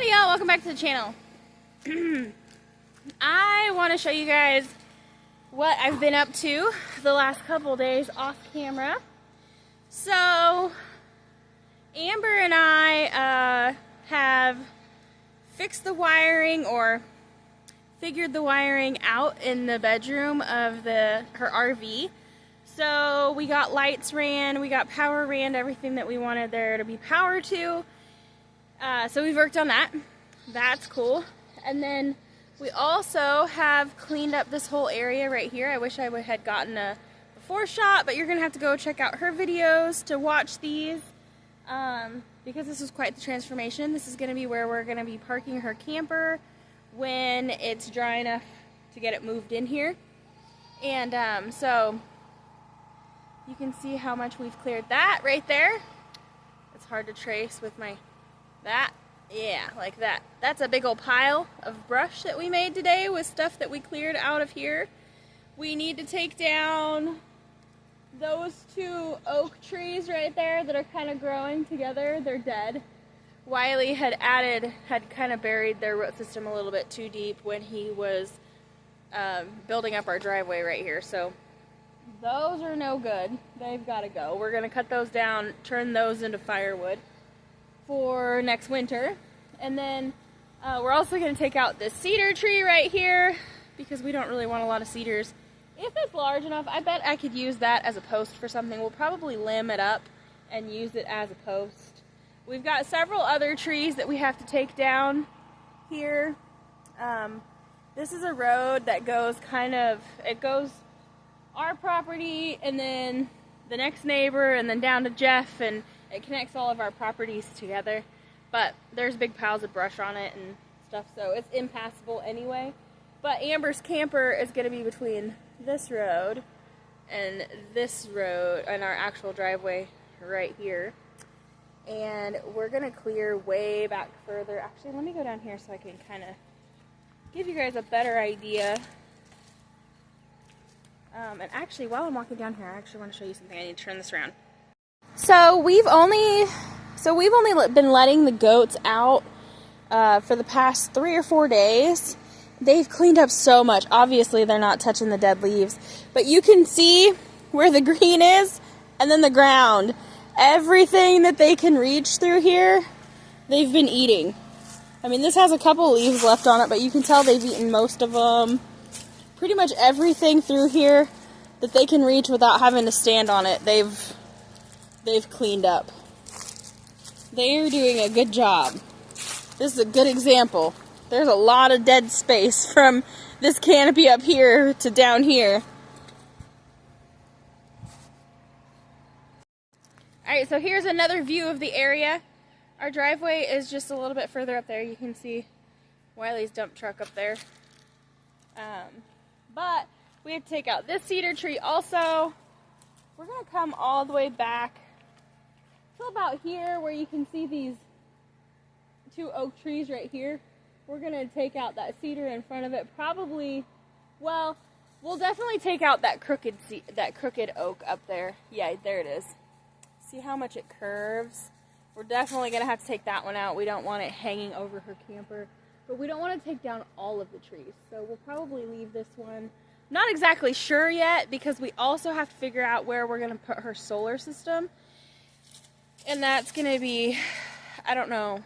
Howdy y'all, welcome back to the channel. I want to show you guys what I've been up to the last couple days off camera. So Amber and I have fixed the wiring, or figured the wiring out in the bedroom of her RV. So we got lights ran, we got power ran, everything that we wanted there to be powered to. So we've worked on that. That's cool. And then we also have cleaned up this whole area right here. I wish I had gotten a before shot, but you're gonna have to go check out her videos to watch these, because this was quite the transformation. This is gonna be where we're gonna be parking her camper when it's dry enough to get it moved in here. And so you can see how much we've cleared that right there. It's hard to trace with yeah, like that. That's a big old pile of brush that we made today with stuff that we cleared out of here. We need to take down those two oak trees right there that are kind of growing together. They're dead. Wiley had kind of buried their root system a little bit too deep when he was building up our driveway right here. So those are no good. They've got to go. We're going to cut those down, turn those into firewood for next winter. And then we're also going to take out this cedar tree right here because we don't really want a lot of cedars. If it's large enough, I bet I could use that as a post for something. We'll probably limb it up and use it as a post. We've got several other trees that we have to take down here. This is a road that goes it goes our property and then the next neighbor and then down to Jeff, and it connects all of our properties together. But there's big piles of brush on it and stuff, so it's impassable anyway. But Amber's camper is going to be between this road and our actual driveway right here. And we're going to clear way back further. Actually, let me go down here so I can kind of give you guys a better idea. And actually, while I'm walking down here, I actually want to show you something. I need to turn this around. So we've only been letting the goats out for the past 3 or 4 days. They've cleaned up so much. Obviously, they're not touching the dead leaves, but you can see where the green is and then the ground. Everything that they can reach through here, they've been eating. I mean, this has a couple leaves left on it, but you can tell they've eaten most of them. Pretty much everything through here that they can reach without having to stand on it, they've cleaned up. They are doing a good job. This is a good example. There's a lot of dead space from this canopy up here to down here. Alright, so here's another view of the area. Our driveway is just a little bit further up there. You can see Wiley's dump truck up there. But we have to take out this cedar tree also. We're going to come all the way back to about here where you can see these two oak trees right here. We're going to take out that cedar in front of it. Probably, well, we'll definitely take out that crooked oak up there. Yeah, there it is. See how much it curves? We're definitely going to have to take that one out. We don't want it hanging over her camper. But we don't want to take down all of the trees. So we'll probably leave this one. Not exactly sure yet, because we also have to figure out where we're going to put her solar system. And that's going to be, I don't know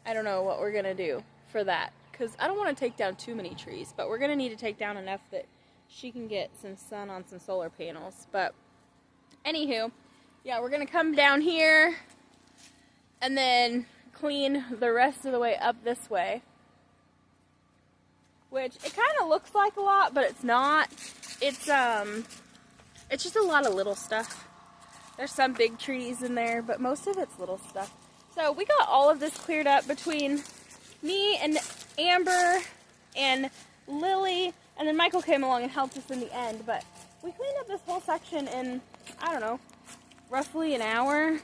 what we're going to do for that. Because I don't want to take down too many trees. But we're going to need to take down enough that she can get some sun on some solar panels. But anywho, yeah, we're going to come down here and then clean the rest of the way up this way, which it kind of looks like a lot, but it's not. It's just a lot of little stuff. There's some big trees in there, but most of it's little stuff. So we got all of this cleared up between me and Amber and Lily, and then Michael came along and helped us in the end. But we cleaned up this whole section in, I don't know, roughly an hour,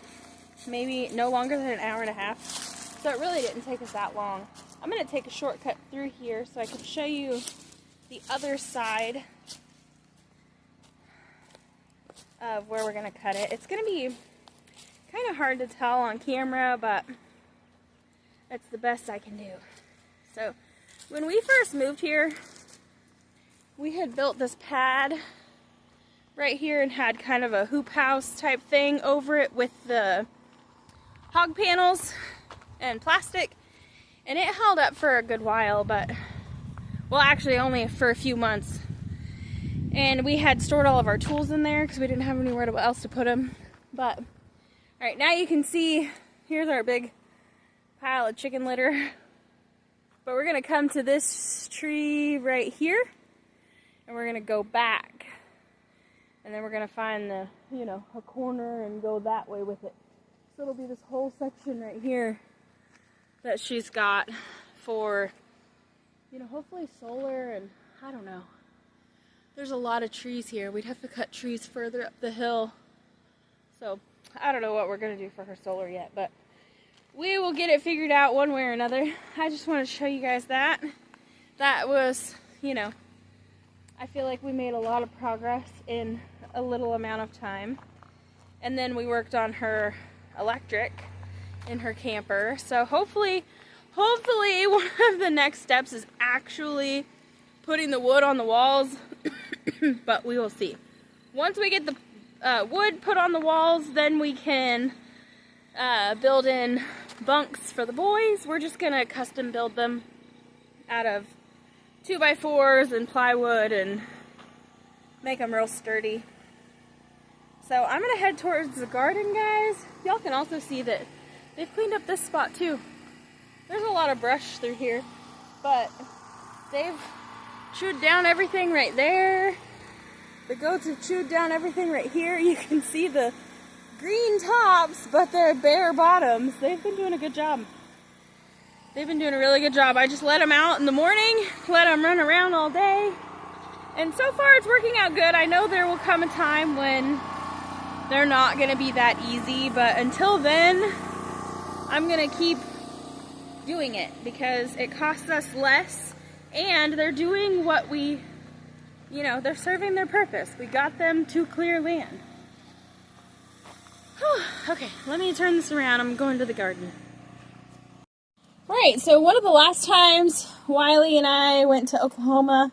maybe no longer than an hour and a half. So it really didn't take us that long. I'm going to take a shortcut through here so I can show you the other side of where we're going to cut it. It's going to be kind of hard to tell on camera, but That's the best I can do. So when we first moved here, we had built this pad right here and had kind of a hoop house type thing over it with the hog panels and plastic, and it held up for a good while, but well, actually only for a few months. And we had stored all of our tools in there because we didn't have anywhere else to put them. But all right, now you can see here's our big pile of chicken litter. But we're gonna come to this tree right here, and we're gonna go back, and then we're gonna find the, you know, a corner and go that way with it. So it'll be this whole section right here that she's got for, you know, hopefully solar, and I don't know. There's a lot of trees here. We'd have to cut trees further up the hill. So I don't know what we're gonna do for her solar yet, but we will get it figured out one way or another. I just wanted to show you guys that. That was, you know, I feel like we made a lot of progress in a little amount of time. And then we worked on her electric in her camper. So hopefully one of the next steps is actually putting the wood on the walls, but we will see. Once we get the wood put on the walls, then we can build in bunks for the boys. We're just gonna custom build them out of 2x4s and plywood and make them real sturdy. So I'm gonna head towards the garden, guys. Y'all can also see that they've cleaned up this spot too. There's a lot of brush through here, but they've chewed down everything right there. The goats have chewed down everything right here. You can see the green tops, but they're bare bottoms. They've been doing a good job. They've been doing a really good job. I just let them out in the morning, let them run around all day, and so far it's working out good. I know there will come a time when they're not going to be that easy, but until then, I'm going to keep doing it because it costs us less, and they're doing what we, you know, they're serving their purpose. We got them to clear land. Okay, let me turn this around. I'm going to the garden. Alright, so one of the last times Wiley and I went to Oklahoma,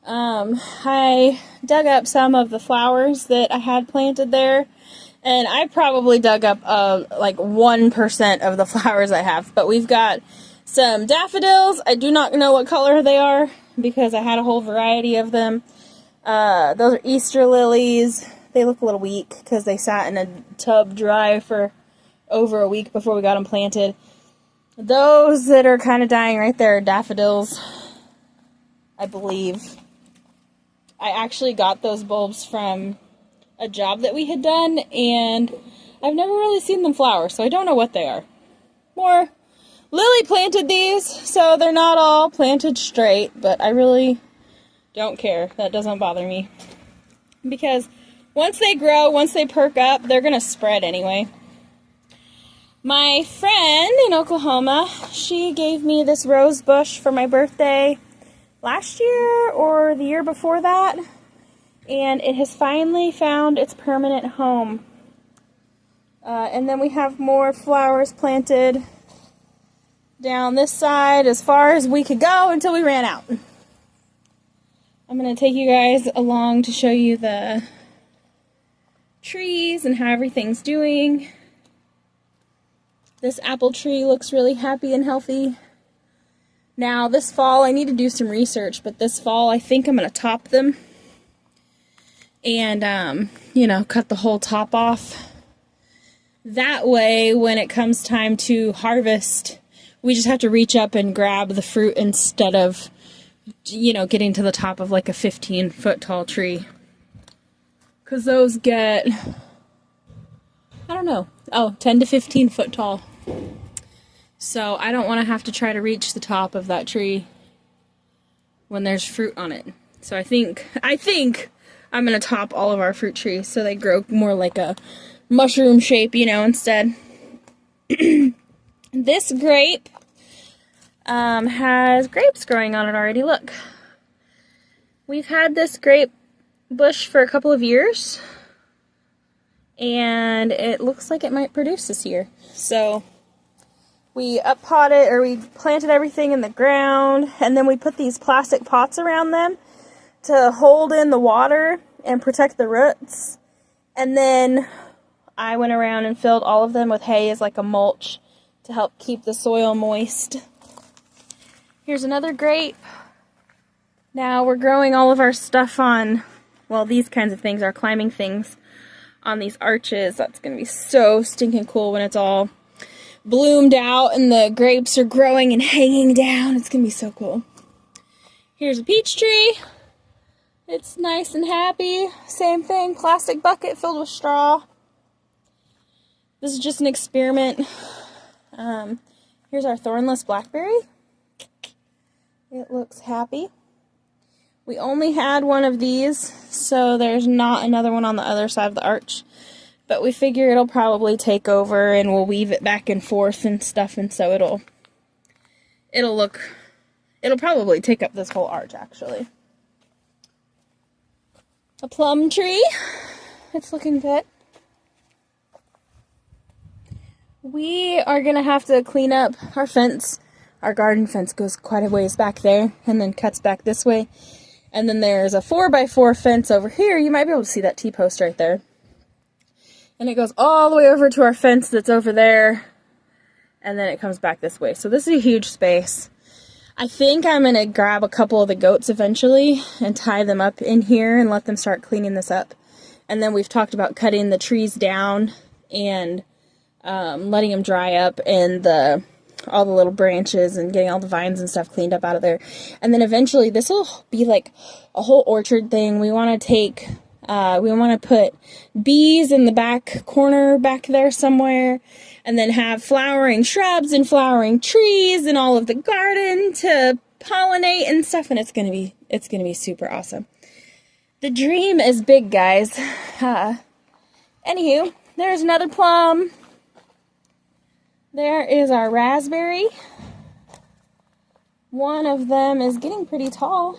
I dug up some of the flowers that I had planted there, and I probably dug up like 1% of the flowers I have, but we've got some daffodils. I do not know what color they are because I had a whole variety of them. Those are Easter lilies. They look a little weak because they sat in a tub dry for over a week before we got them planted. Those that are kind of dying right there are daffodils, I believe. I actually got those bulbs from a job that we had done, and I've never really seen them flower, so I don't know what they are. Lily planted these, so they're not all planted straight, but I really don't care. That doesn't bother me. Because once they grow, once they perk up, they're going to spread anyway. My friend in Oklahoma, she gave me this rose bush for my birthday last year or the year before that, and it has finally found its permanent home. And then we have more flowers planted down this side as far as we could go until we ran out. I'm going to take you guys along to show you the trees and how everything's doing. This apple tree looks really happy and healthy. Now this fall, I need to do some research, but this fall I think I'm going to top them and, you know, cut the whole top off. That way, when it comes time to harvest, we just have to reach up and grab the fruit instead of, you know, getting to the top of like a 15-foot tall tree. Because those get, I don't know, 10 to 15 foot tall. So I don't want to have to try to reach the top of that tree when there's fruit on it. So I think I'm going to top all of our fruit trees so they grow more like a mushroom shape, you know, instead. This grape has grapes growing on it already. Look. We've had this grape bush for a couple of years, and it looks like it might produce this year. So We up-potted, or we planted everything in the ground, and then we put these plastic pots around them to hold in the water and protect the roots. And then I went around and filled all of them with hay as like a mulch to help keep the soil moist. Here's another grape. Now we're growing all of our stuff on, well, these kinds of things, our climbing things, on these arches. That's going to be so stinking cool when it's all bloomed out and the grapes are growing and hanging down. It's going to be so cool. Here's a peach tree. It's nice and happy. Same thing, plastic bucket filled with straw. This is just an experiment. Here's our thornless blackberry. It looks happy. We only had one of these, so there's not another one on the other side of the arch. But we figure it'll probably take over and we'll weave it back and forth and stuff, and so it'll probably take up this whole arch, actually. A plum tree. It's looking good. We are going to have to clean up our fence. Our garden fence goes quite a ways back there and then cuts back this way. And then there's a 4x4 fence over here. You might be able to see that T-post right there. And it goes all the way over to our fence that's over there. And then it comes back this way. So this is a huge space. I think I'm going to grab a couple of the goats eventually and tie them up in here and let them start cleaning this up. And then we've talked about cutting the trees down and letting them dry up, and all the little branches, and getting all the vines and stuff cleaned up out of there. And then eventually this will be like a whole orchard thing. We want to put bees in the back corner back there somewhere, and then have flowering shrubs and flowering trees and all of the garden to pollinate and stuff, and it's gonna be super awesome. The dream is big, guys. Anywho, there's another plum. There is our raspberry. One of them is getting pretty tall.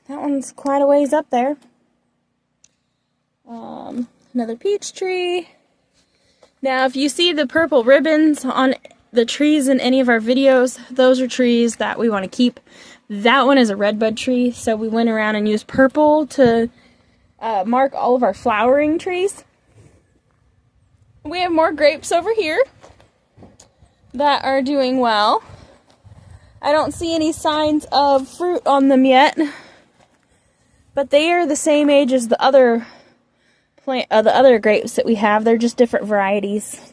That one's quite a ways up there. Another peach tree. Now, if you see the purple ribbons on the trees in any of our videos, those are trees that we want to keep. That one is a redbud tree, so we went around and used purple to mark all of our flowering trees. We have more grapes over here that are doing well. I don't see any signs of fruit on them yet, but they are the same age as the other grapes that we have. They're just different varieties.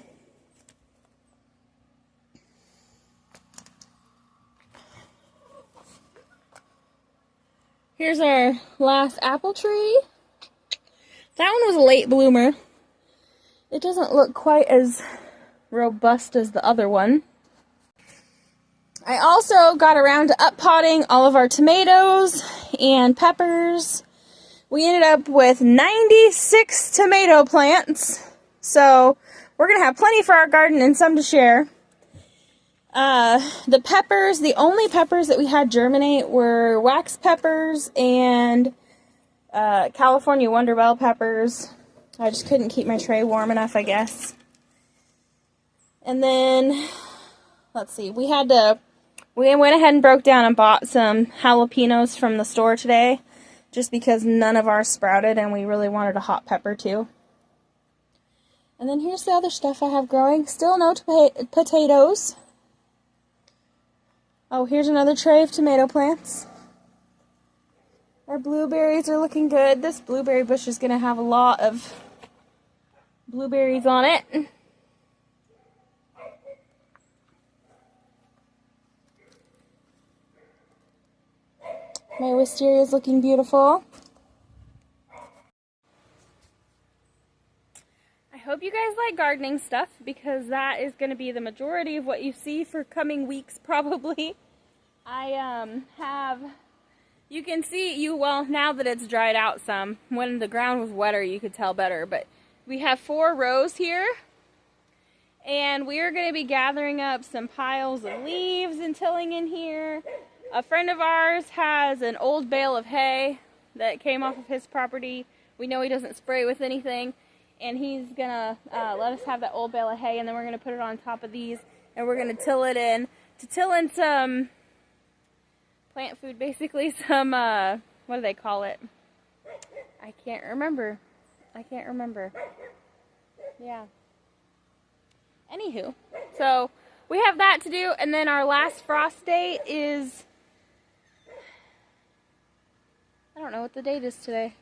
Here's our last apple tree. That one was a late bloomer. It doesn't look quite as robust as the other one. I also got around to up-potting all of our tomatoes and peppers. We ended up with 96 tomato plants. So we're going to have plenty for our garden and some to share. The peppers, the only peppers that we had germinate were wax peppers and California Wonder Bell peppers. I just couldn't keep my tray warm enough, I guess. And then, let's see, we went ahead and broke down and bought some jalapenos from the store today, just because none of ours sprouted and we really wanted a hot pepper too. And then here's the other stuff I have growing. Still no potatoes. Oh, here's another tray of tomato plants. Our blueberries are looking good. This blueberry bush is going to have a lot of blueberries on it. My wisteria is looking beautiful. I hope you guys like gardening stuff, because that is going to be the majority of what you see for coming weeks probably. You can see, well, now that it's dried out some. When the ground was wetter, you could tell better, but we have 4 rows here, and we are going to be gathering up some piles of leaves and tilling in here. A friend of ours has an old bale of hay that came off of his property. We know he doesn't spray with anything, and he's gonna let us have that old bale of hay, and then we're gonna put it on top of these, and we're gonna till it in some plant food, basically. Some what do they call it? I can't remember. Yeah. Anywho, so we have that to do, and then our last frost date is, I don't know what the date is today.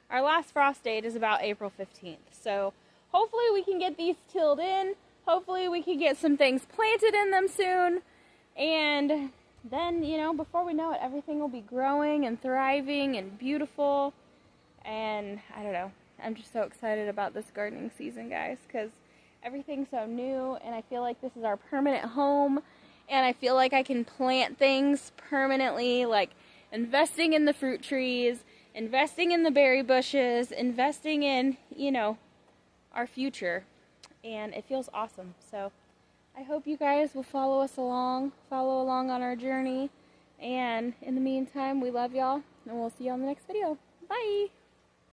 Our last frost date is about April 15th. So hopefully we can get these tilled in. Hopefully we can get some things planted in them soon. And then, you know, before we know it, everything will be growing and thriving and beautiful. And I don't know. I'm just so excited about this gardening season, guys, because everything's so new, and I feel like this is our permanent home, and I feel like I can plant things permanently, like investing in the fruit trees, investing in the berry bushes, investing in, you know, our future, and it feels awesome. So I hope you guys will follow along on our journey, and in the meantime, we love y'all, and we'll see you on the next video. Bye!